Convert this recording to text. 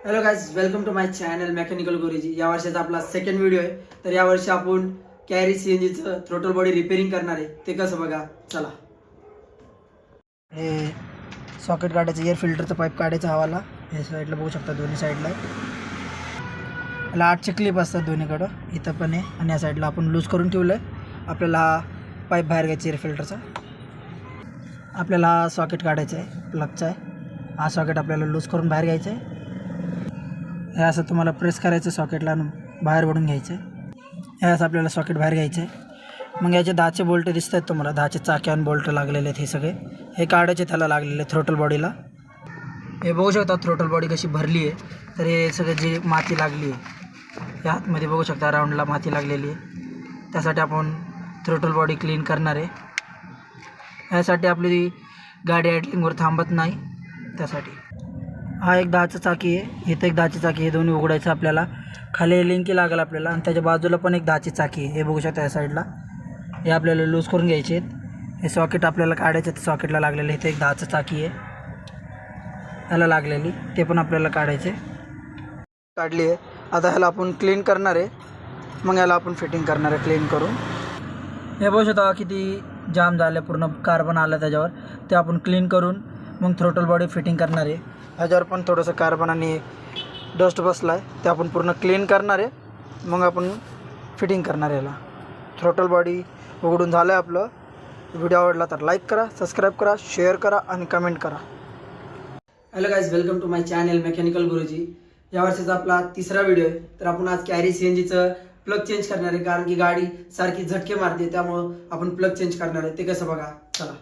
Hello guys, welcome to my channel mechanical Guruji. या वर्षाचा आपला सेकंड व्हिडिओ आहे। तर या वर्षी आपण कॅरी सीएनजीचं थ्रोटल बॉडी रिपेअरिंग करणार आहे। ते कसं बघा, चला। हे सॉकेट काढायचं, एअर फिल्टरचा पाईप काढायचा हवाला। हे साईडला बघू शकता, दोन्ही साईडला याला 8चे क्लिप असतात दोन्हीकडं, इथं पण आहे आणि या साईडला आपण लूज करून ठेवलंय। आपल्याला हा पाईप बाहेर घ्यायचा एअर फिल्टरचा। आपल्याला हा सॉकेट काढायचा आहे, प्लगचा आहे। हा सॉकेट आपल्याला लूज करून बाहेर घ्यायचा आहे। हे असं तुम्हाला प्रेस करायचं सॉकेटला आणि बाहेर ओढून घ्यायचं आहे। हे असं आपल्याला सॉकेट बाहेर घ्यायचं आहे। मग याचे 10चे बोल्ट दिसत आहेत तुम्हाला, 10चे चाके आणि बोल्ट लागलेले आहेत। हे सगळे हे काढायचे त्याला लागलेले थ्रोटल बॉडीला। हे बघू शकता थ्रोटल बॉडी कशी भरली आहे। तर हे सगळे जे माती लागली आहे, या आतमध्ये बघू शकता राऊंडला माती लागलेली आहे। त्यासाठी आपण थ्रोटल बॉडी क्लीन करणार आहे। यासाठी आपली गाडी आयडलिंगवर थांबत नाही, त्यासाठी। हा एक 10चा चाकी आहे, इथं एक 10ची चाकी आहे। दोन्ही उघडायचं आपल्याला। खाली लिंकी लागेल आपल्याला आणि त्याच्या बाजूला पण एक 10ची चाकी आहे। हे बघू शकता या साईडला। हे आपल्याला लूज करून घ्यायचे आहेत। हे सॉकेट आपल्याला काढायचं आहे, सॉकेटला लागलेलं इथे एक 10चं चाकी आहे याला लागलेली, ते पण आपल्याला काढायचे। काढली आहे। आता ह्याला आपण क्लीन करणार आहे, मग याला आपण फिटिंग करणार आहे क्लीन करून। हे बघू शकता किती जाम झालं, पूर्ण कार्बन आलं त्याच्यावर। ते आपण क्लीन करून मग थ्रोटल बॉडी फिटिंग करणार आहे। ह्याच्यावर पण थोडंसं कार्बन आणि डस्ट बसला आहे, ते आपण पूर्ण क्लीन करणार आहे। मग आपण फिटिंग करणार आहे याला। थ्रोटल बॉडी उघडून झालं आहे आपलं। व्हिडिओ आवडला तर लाईक करा, सबस्क्राईब करा, शेअर करा आणि कमेंट करा। Hello guys, welcome to my channel mechanical Guruji. या वर्षाचा आपला तिसरा व्हिडिओ आहे। तर आपण आज कॅरी सीएनजीचं प्लग चेंज करणार आहे, कारण की गाडी सारखी झटके मारते, त्यामुळं आपण प्लग चेंज करणार आहे। ते कसं बघा, चला।